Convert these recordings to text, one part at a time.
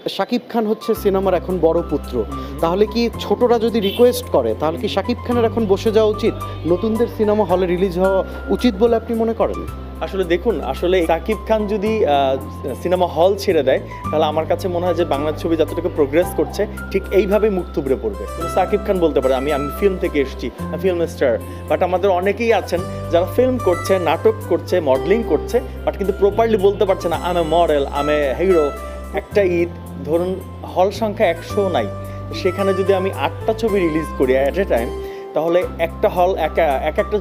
শাকিব খান হচ্ছে সিনেমার এখন বড় পুত্র, তাহলে কি ছোটরা যদি রিকোয়েস্ট করে তাহলে কি শাকিব খানের এখন বসে যাওয়া উচিত, নতুনদের সিনেমা হলে রিলিজ হওয়া উচিত বলে আপনি মনে করেন? আসলে দেখুন, আসলে শাকিব খান যদি সিনেমা হল ছেড়ে দেয় তাহলে আমার কাছে মনে হয় যে বাংলা ছবি যতটুকু প্রোগ্রেস করছে ঠিক এইভাবেই মুখ থুবড়ে পড়বে। শাকিব খান বলতে পারে আমি ফিল্ম থেকে এসেছি, ফিল্ম স্টার, বাট আমাদের অনেকেই আছেন যারা ফিল্ম করছে, নাটক করছে, মডেলিং করছে, বাট কিন্তু প্রপারলি বলতে পারছে না আম এ মডেল, আম এ হিরো। একটা ঈদ ধরুন হল সংখ্যা 100 নাই, সেখানে যদি আমি 8টা ছবি রিলিজ করি অ্যাট এ টাইম, তাহলে একটা হল একটা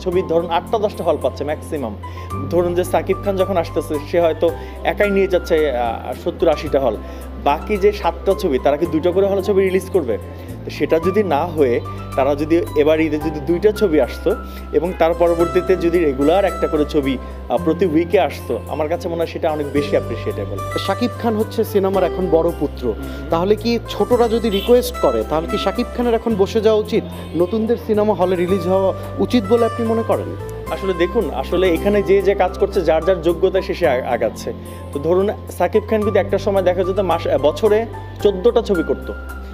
ছবি ধরুন 8টা 10টা হল পাচ্ছে ম্যাক্সিমাম। ধরুন যে শাকিব খান যখন আসতেছে সে হয়তো একাই নিয়ে যাচ্ছে 70-80টা হল, বাকি যে 7টা ছবি তারা কি 2টা করে হলে ছবি রিলিজ করবে? সেটা যদি না হয়ে তারা যদি এবার ঈদে যদি 2টা ছবি আসতো এবং তার পরবর্তীতে যদি রেগুলার একটা করে ছবি প্রতি উইকে আসতো, আমার কাছে মনে হয় সেটা অনেক বেশি অ্যাপ্রিসিয়েটেবল। শাকিব খান হচ্ছে সিনেমার এখন বড় পুত্র, তাহলে কি ছোটরা যদি রিকোয়েস্ট করে তাহলে কি শাকিব খানের এখন বসে যাওয়া উচিত, নতুনদের সিনেমা হলে রিলিজ হওয়া উচিত বলে আপনি মনে করেন? আসলে দেখুন, আসলে এখানে যে কাজ করছে যার যার যোগ্যতা শেষে আগাচ্ছে। তো ধরুন শাকিব খান যদি একটা সময় দেখা যেত বছরে 14টা ছবি করতো,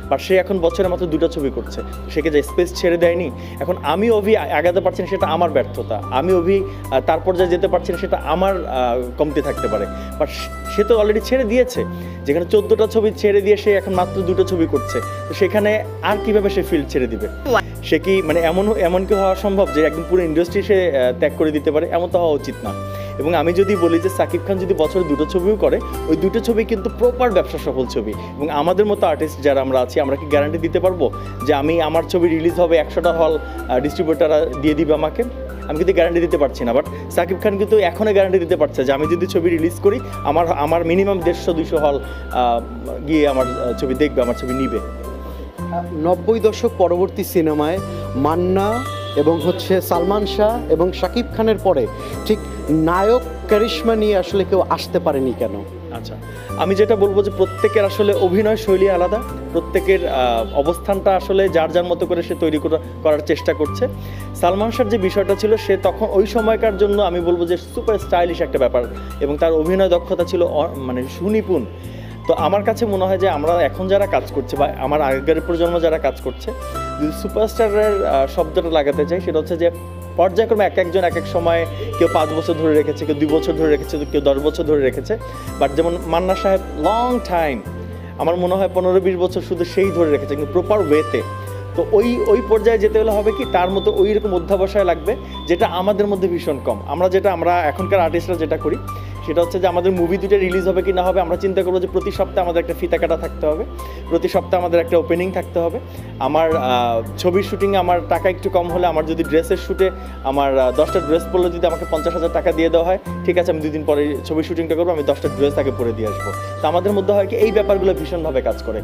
বাট সে এখন বছরে মাত্র 2টা ছবি করছে, সেকে যে স্পেস ছেড়ে দেয়নি। এখন আমি অভি আগাতে পারছি না, সেটা আমার ব্যর্থতা। আমি অভি তার পর্যায়ে যেতে পারছি না, সেটা আমার কমতি থাকতে পারে, বাট সে তো অলরেডি ছেড়ে দিয়েছে। যেখানে 14টা ছবি ছেড়ে দিয়ে সে এখন মাত্র 2টো ছবি করছে, তো সেখানে আর কিভাবে সে ফিল্ড ছেড়ে দিবে? সে কি মানে এমন কি হওয়া সম্ভব যে একদম পুরো ইন্ডাস্ট্রি সে ত্যাগ করে দিতে পারে? এমন তো হওয়া উচিত না। এবং আমি যদি বলি যে শাকিব খান যদি বছরে 2টো ছবিও করে, ওই 2টো ছবি কিন্তু প্রপার ব্যবসা সফল ছবি। এবং আমাদের মতো আর্টিস্ট যারা আমরা আছি, আমরা কি গ্যারান্টি দিতে পারবো যে আমার ছবি রিলিজ হবে 100টা হল ডিস্ট্রিবিউটাররা দিয়ে দিবে আমাকে? আমি কিন্তু গ্যারান্টি দিতে পারছি না, বাট শাকিব খান কিন্তু এখনও গ্যারান্টি দিতে পারছে যে আমি যদি ছবি রিলিজ করি আমার মিনিমাম 150-200 হল গিয়ে আমার ছবি দেখবে, আমার ছবি নিবে। 90 দশক পরবর্তী সিনেমায় মান্না এবং সালমান শাহ এবং শাকিব খানের পরে ঠিক নায়ক ক্যারিশমা নিয়ে আসলে কেউ আসতে পারেনি কেন? আচ্ছা, আমি যেটা বলবো যে প্রত্যেকের আসলে অভিনয় শৈলী আলাদা, প্রত্যেকের অবস্থানটা আসলে যার যার মতো করে সে তৈরি করার চেষ্টা করছে। সালমান শাহর যে বিষয়টা ছিল, সে তখন ওই সময়কার জন্য আমি বলবো যে সুপার স্টাইলিশ একটা ব্যাপার, এবং তার অভিনয় দক্ষতা ছিল মানে সুনিপুণ। তো আমার কাছে মনে হয় যে আমরা এখন যারা কাজ করছে বা আমার আগের প্রজন্ম যারা কাজ করছে, যদি সুপারস্টারের শব্দটা লাগাতে চাই, সেটা হচ্ছে যে পর্যায়ক্রমে একজন এক এক সময় কেউ 5 বছর ধরে রেখেছে, কেউ 2 বছর ধরে রেখেছে, কেউ 10 বছর ধরে রেখেছে। বাট যেমন মান্না সাহেব লং টাইম, আমার মনে হয় 15-20 বছর শুধু সেই ধরে রেখেছে, কিন্তু প্রপার ওয়েতে। তো ওই পর্যায়ে যেতে হলে হবে কি, তার মতো ওই রকম অধ্যাবসায় লাগবে, যেটা আমাদের মধ্যে ভীষণ কম। আমরা এখনকার আর্টিস্টরা যেটা করি সেটা হচ্ছে যে আমাদের মুভি 2টা রিলিজ হবে কি না হবে, আমরা চিন্তা করবো যে প্রতি সপ্তাহে আমাদের একটা ফিতা কাটা থাকতে হবে, প্রতি সপ্তাহে আমাদের একটা ওপেনিং থাকতে হবে। আমার ছবির শুটিংয়ে আমার টাকা একটু কম হলে, আমার যদি ড্রেসের শ্যুটে আমার 10টা ড্রেস পরলে যদি আমাকে 50,000 টাকা দিয়ে দেওয়া হয়, ঠিক আছে, আমি 2 দিন পরে ছবির শুটিংটা করবো, আমি 10টা ড্রেস আগে পরে দিয়ে আসবো। তো আমাদের মধ্যে হয় কি, এই ব্যাপারগুলো ভীষণভাবে কাজ করে।